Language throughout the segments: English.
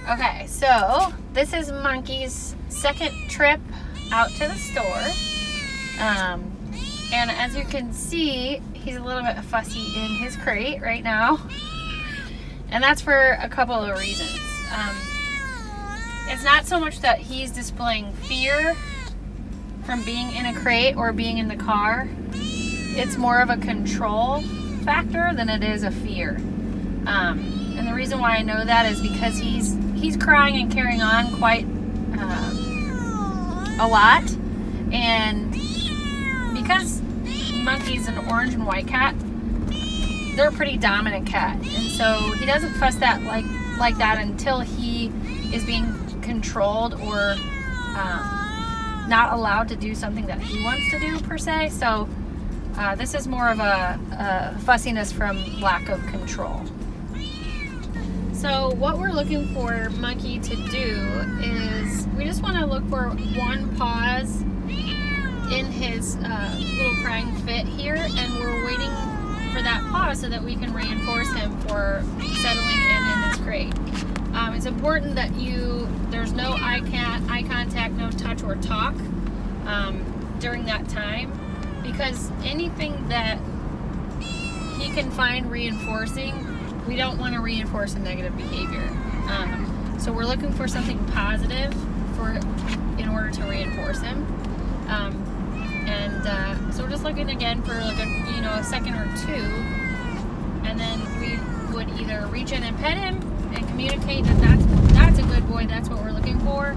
Okay, so this is Monkey's second trip out to the store. And as you can see, he's a little bit fussy in his crate right now. And that's for a couple of reasons. It's not so much that he's displaying fear from being in a crate or being in the car. It's more of a control factor than it is a fear. And the reason why I know that is because he's crying and carrying on quite a lot. And because Monkey's an orange and white cat, they're a pretty dominant cat. And so he doesn't fuss that like that until he is being controlled or not allowed to do something that he wants to do per se. So this is more of a fussiness from lack of control. So what we're looking for Monkey to do is we just want to look for one pause in his little crying fit here, and we're waiting for that pause so that we can reinforce him for settling in his crate. It's important that there's no eye contact, no touch or talk during that time, because anything that he can find reinforcing, we don't want to reinforce a negative behavior. So we're looking for something positive in order to reinforce him. So we're just looking again for like a second or two, and then we would either reach in and pet him and communicate that that's a good boy, that's what we're looking for,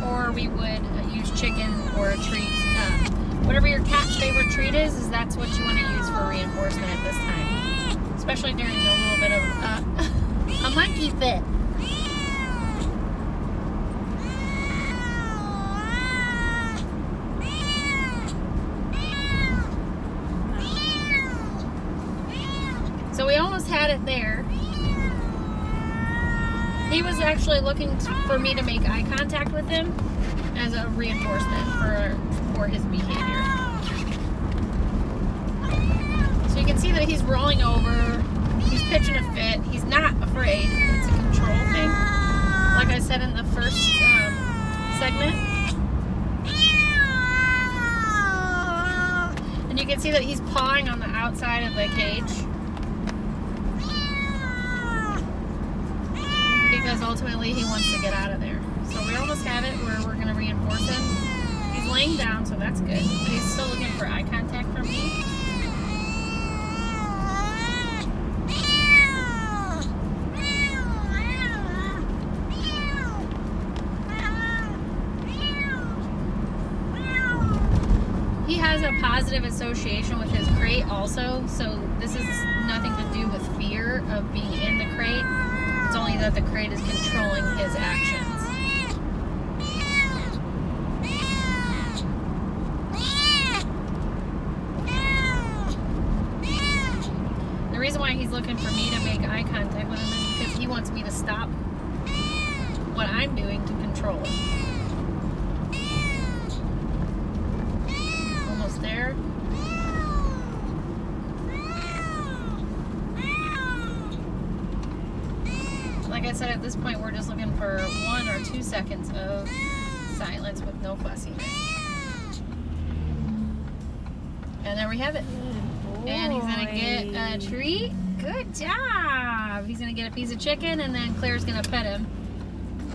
or we would use chicken or a treat. Whatever your cat's favorite treat is that's what you want to use for reinforcement at this time, especially during a little bit of a monkey fit. So we almost had it there. He was actually looking for me to make eye contact with him as a reinforcement for his behavior. So you can see that he's rolling over, he's pitching a fit, he's not afraid. It's a control thing, like I said in the first segment. And you can see that he's pawing on the outside of the cage, because ultimately he wants to get out of there. So we almost have it where we're going to reinforce him. He's laying down, so that's good. But he's still looking for eye contact from me. He has a positive association with his crate also, so this is nothing to do with fear of being in the crate. It's only that the crate is controlling his actions. The reason why he's looking for me to make eye contact with him is because he wants me to stop what I'm doing to control him. Almost there. Like I said, at this point we're just looking for 1 or 2 seconds of silence with no fussiness. And there we have it. And he's gonna get a treat. Good job! He's gonna get a piece of chicken, and then Claire's gonna pet him.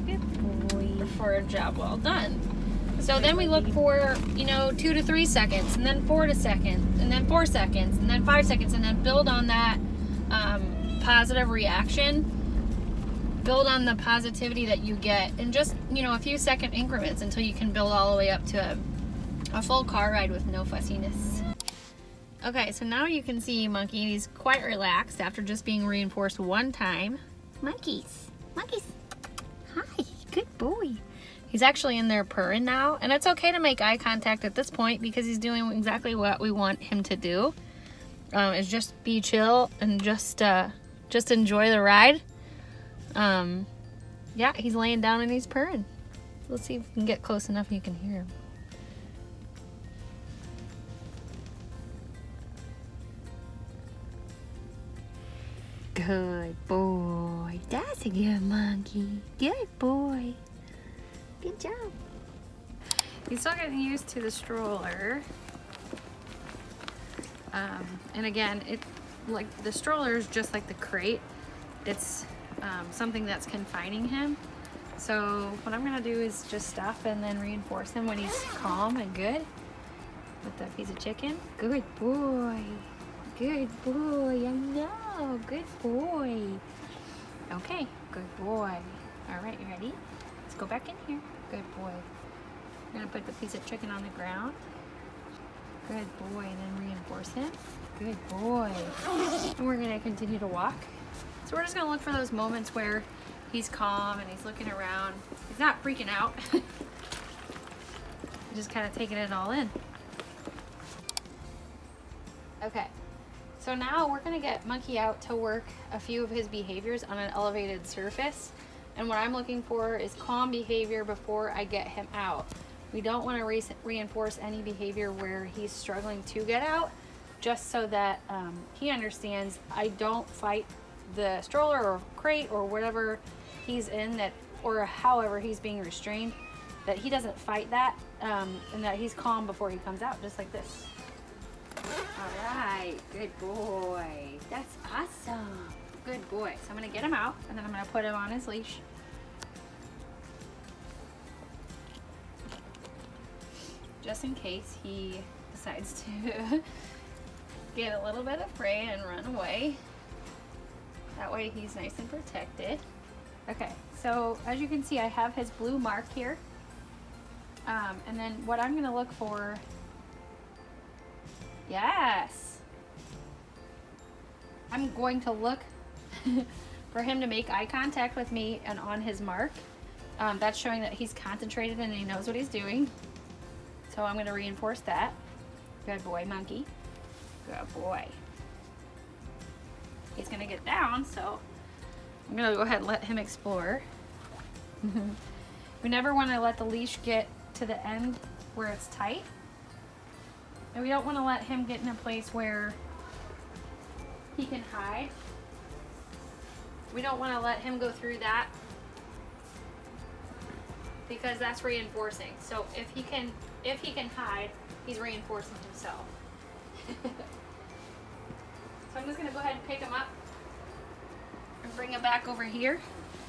Good boy. For a job well done. So then we look for, 2 to 3 seconds, and then 4 seconds, and then 4 seconds, and then 5 seconds, and then build on that positive reaction. Build on the positivity that you get in just, a few second increments until you can build all the way up to a full car ride with no fussiness. Okay, so now you can see Monkey. He's quite relaxed after just being reinforced one time. Monkeys. Hi, good boy. He's actually in there purring now, and it's okay to make eye contact at this point because he's doing exactly what we want him to do. Is just be chill and just enjoy the ride. Yeah, he's laying down and he's purring. Let's see if we can get close enough you can hear him. Good boy. That's That's a good monkey. Good boy. Good job. He's still getting used to the stroller. And again, like the stroller is just like the crate. It's something that's confining him. So what I'm gonna do is just stop and then reinforce him when he's calm and good with the piece of chicken. Good boy. Good boy. I know. Good boy. Okay. Good boy. All right, you ready? Let's go back in here. Good boy. I'm gonna put the piece of chicken on the ground. Good boy, and then reinforce him. Good boy. And we're gonna continue to walk. So we're just gonna look for those moments where he's calm and he's looking around. He's not freaking out. Just kind of taking it all in. Okay, so now we're gonna get Monkey out to work a few of his behaviors on an elevated surface. And what I'm looking for is calm behavior before I get him out. We don't want to reinforce any behavior where he's struggling to get out, just so that he understands I don't fight the stroller or crate or whatever he's in, that, or however he's being restrained, that he doesn't fight that, and that he's calm before he comes out, just like this. All right, good boy. That's awesome. Good boy. So I'm gonna get him out, and then I'm gonna put him on his leash. Just in case he decides to get a little bit afraid and run away. That way he's nice and protected. Okay, so as you can see, I have his blue mark here. And then what I'm gonna look for, yes. I'm going to look for him to make eye contact with me and on his mark. That's showing that he's concentrated and he knows what he's doing. So I'm gonna reinforce that. Good boy, Monkey. Good boy. He's gonna get down, so I'm gonna go ahead and let him explore. We never wanna let the leash get to the end where it's tight. And we don't wanna let him get in a place where he can hide. We don't wanna let him go through that, because that's reinforcing. So if he can hide, he's reinforcing himself. So I'm just gonna go ahead and pick him up and bring him back over here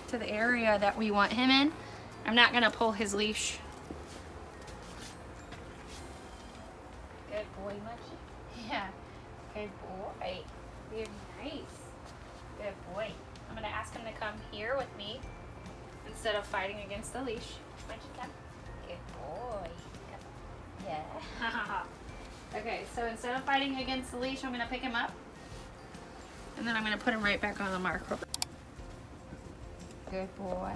to the area that we want him in. I'm not gonna pull his leash. Good boy, Munchie. Yeah, good boy. You're nice. Good boy. I'm gonna ask him to come here with me instead of fighting against the leash. Munchie, come. Good boy. Come. Yeah. Okay, so instead of fighting against the leash, I'm gonna pick him up. And then I'm gonna put him right back on the mark. Good boy.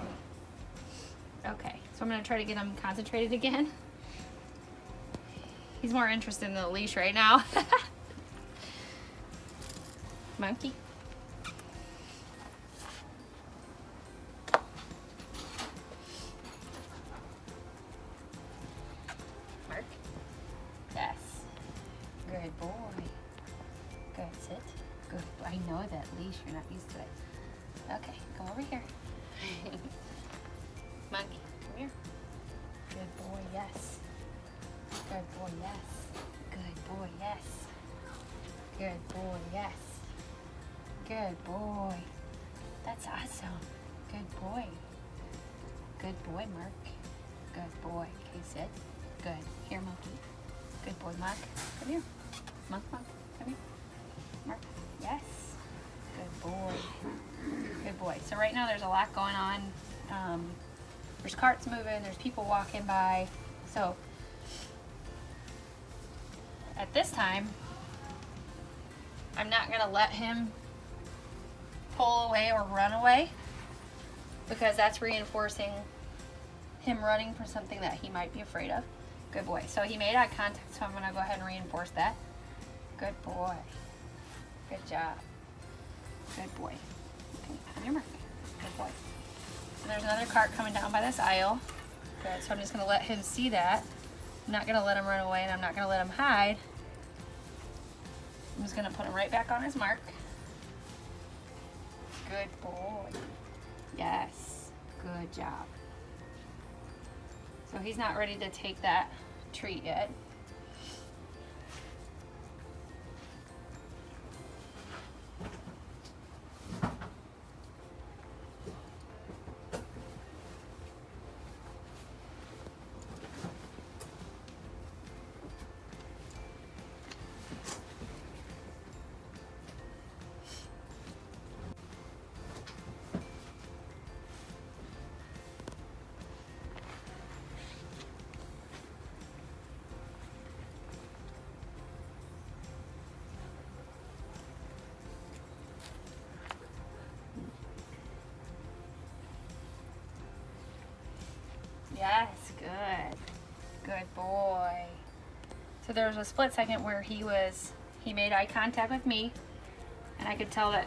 Okay, so I'm gonna try to get him concentrated again. He's more interested in the leash right now. Monkey. Mark. Yes. Good boy. Good, sit. Good. I know that leash, you're not used to it. Okay, come over here. Monkey, come here. Good boy, yes. Good boy, yes. Good boy, yes. Good boy, yes. Good boy. That's awesome. Good boy. Good boy, Mark. Good boy. Okay, sit. Good. Here, Monkey. Good boy, Mark. Come here. Monk, come here. Mark. Yes. Good boy. Good boy. So right now there's a lot going on. There's carts moving, there's people walking by. So at this time, I'm not gonna let him pull away or run away, because that's reinforcing him running from something that he might be afraid of. Good boy. So he made eye contact, so I'm gonna go ahead and reinforce that. Good boy. Good job. Good boy. Okay, on your mark. Good boy. So there's another cart coming down by this aisle. Good, so I'm just gonna let him see that. I'm not gonna let him run away, and I'm not gonna let him hide. I'm just gonna put him right back on his mark. Good boy. Yes. Good job. So he's not ready to take that treat yet. Yes, good. Good boy. So there was a split second where he made eye contact with me, and I could tell that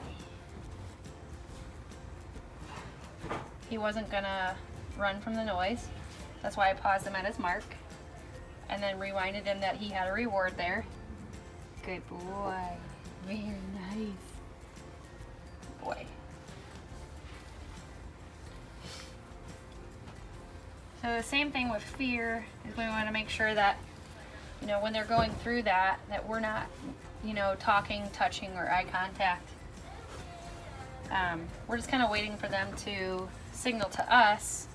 he wasn't gonna run from the noise. That's why I paused him at his mark and then reminded him that he had a reward there. Good boy. Very nice. Boy. So the same thing with fear is we want to make sure that, you know, when they're going through that we're not, you know, talking, touching, or eye contact. We're just kind of waiting for them to signal to us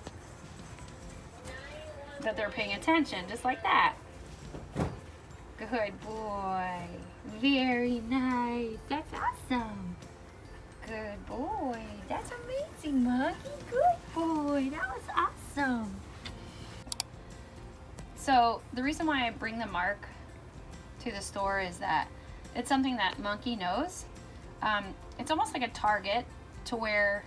that they're paying attention, just like that. Good boy. Very nice. That's awesome. Good boy. That's amazing, Monkey. Good boy. That was awesome. So the reason why I bring the mark to the store is that it's something that Monkey knows. It's almost like a target to where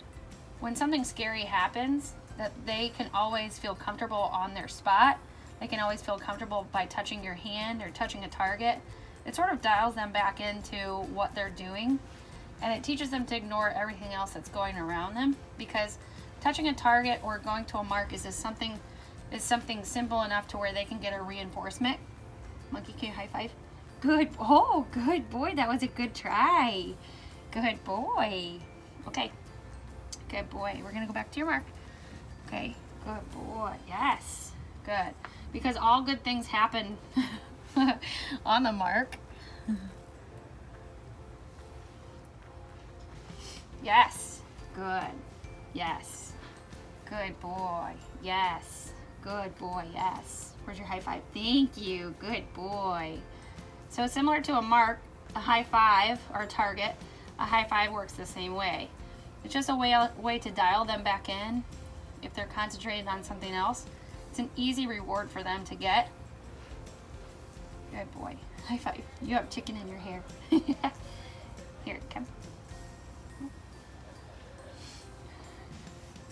when something scary happens, that they can always feel comfortable on their spot. They can always feel comfortable by touching your hand or touching a target. It sort of dials them back into what they're doing, and it teaches them to ignore everything else that's going around them, because touching a target or going to a mark is something simple enough to where they can get a reinforcement. Monkey, can you high five? Good. Oh, good boy. That was a good try. Good boy. Okay. Good boy. We're gonna go back to your mark. Okay. Good boy. Yes. Good. Because all good things happen on the mark. Yes. Good. Yes. Good boy. Yes. Good boy. Yes. Where's your high five? Thank you. Good boy. So similar to a mark, a high five or a target, a high five works the same way. It's just a way to dial them back in if they're concentrated on something else. It's an easy reward for them to get. Good boy. High five. You have chicken in your hair. Here, come.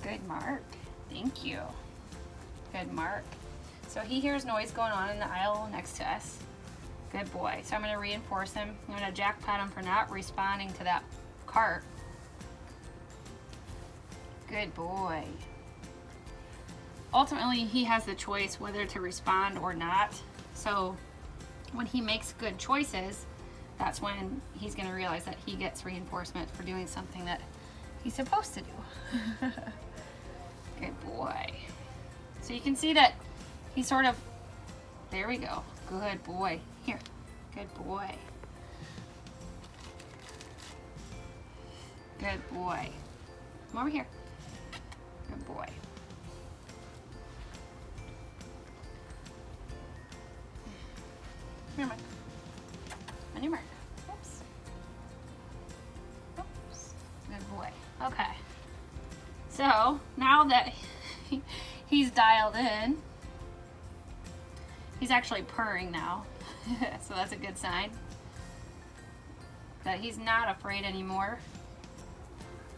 Good Mark. Thank you. Good Mark. So he hears noise going on in the aisle next to us. Good boy. So I'm going to reinforce him. I'm going to jackpot him for not responding to that cart. Good boy. Ultimately, he has the choice whether to respond or not. So when he makes good choices, that's when he's going to realize that he gets reinforcement for doing something that he's supposed to do. Good boy. So you can see that he sort of, there we go. Good boy. Here. Good boy. Good boy. Come over here. Good boy. Come here, Mark. On your mark. Oops. Oops. Good boy. Okay. So now that he's dialed in, he's actually purring now. So that's a good sign that he's not afraid anymore.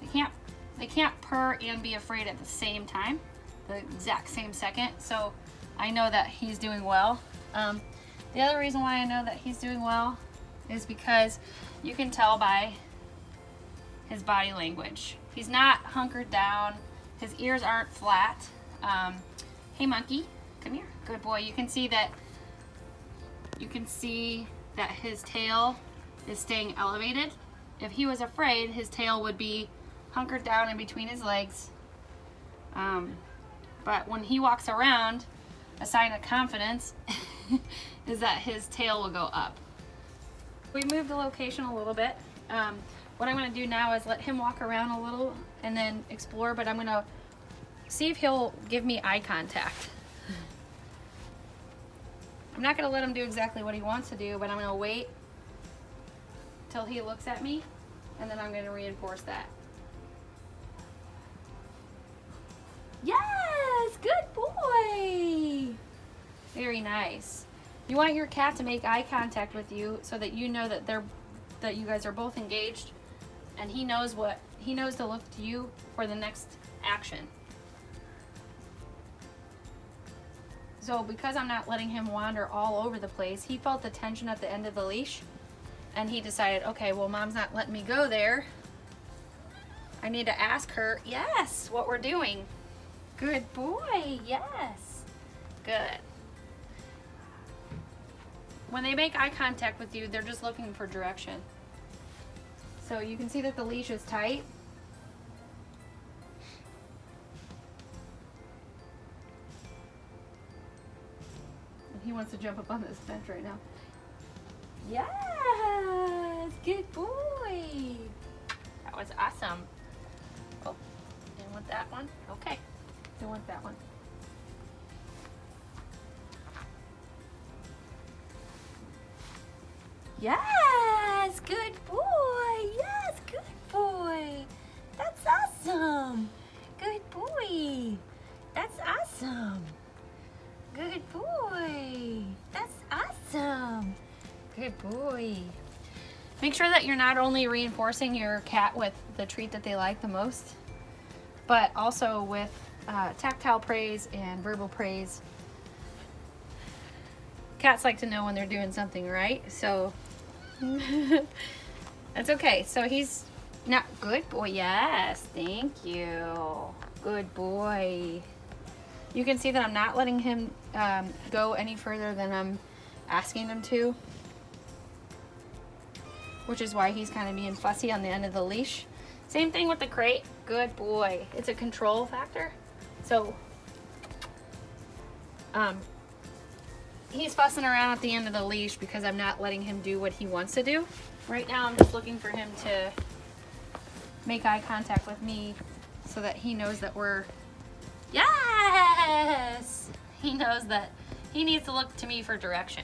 They can't purr and be afraid at the same time, the exact same second. So I know that he's doing well. The other reason why I know that he's doing well is because you can tell by his body language. He's not hunkered down. His ears aren't flat. Hey, monkey, come here. Good boy. You can see that his tail is staying elevated. If he was afraid, his tail would be hunkered down in between his legs, But when he walks around, a sign of confidence is that his tail will go up. We moved the location a little bit. What I'm going to do now is let him walk around a little and then explore, but I'm going to see if he'll give me eye contact. I'm not going to let him do exactly what he wants to do, but I'm going to wait till he looks at me, and then I'm going to reinforce that. Yes, good boy. Very nice. You want your cat to make eye contact with you so that you know that you guys are both engaged, and he knows to look to you for the next action. So because I'm not letting him wander all over the place, he felt the tension at the end of the leash, and he decided, okay, well, mom's not letting me go there. I need to ask her, yes, what we're doing. Good boy, yes. Good. When they make eye contact with you, they're just looking for direction. So you can see that the leash is tight. And he wants to jump up on this bench right now. Yes, good boy. That was awesome. Oh, didn't want that one? Okay, didn't want that one. Yes, good boy. Yes, good boy. That's awesome. Good boy. That's awesome. Good boy. That's awesome. Good boy. Make sure that you're not only reinforcing your cat with the treat that they like the most, but also with tactile praise and verbal praise. Cats like to know when they're doing something right, so that's okay. So he's not good boy. Yes, thank you. Good boy. You can see that I'm not letting him go any further than I'm asking him to, which is why he's kind of being fussy on the end of the leash. Same thing with the crate. Good boy. It's a control factor. So he's fussing around at the end of the leash because I'm not letting him do what he wants to do. Right now I'm just looking for him to make eye contact with me so that he knows that we're, yes! He knows that he needs to look to me for direction.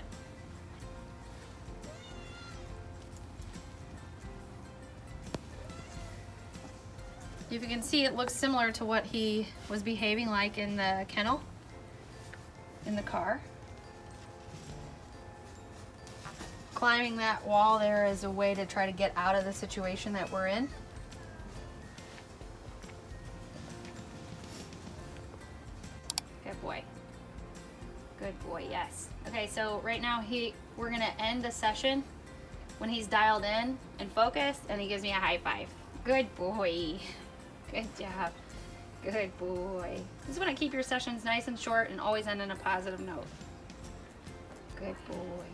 If you can see, it looks similar to what he was behaving like in the kennel, in the car. Climbing that wall there is a way to try to get out of the situation that we're in. Good boy. Good boy, yes. Okay, so right now we're gonna end the session when he's dialed in and focused and he gives me a high five. Good boy. Good job. Good boy. This is when I keep your sessions nice and short and always end on a positive note. Good boy.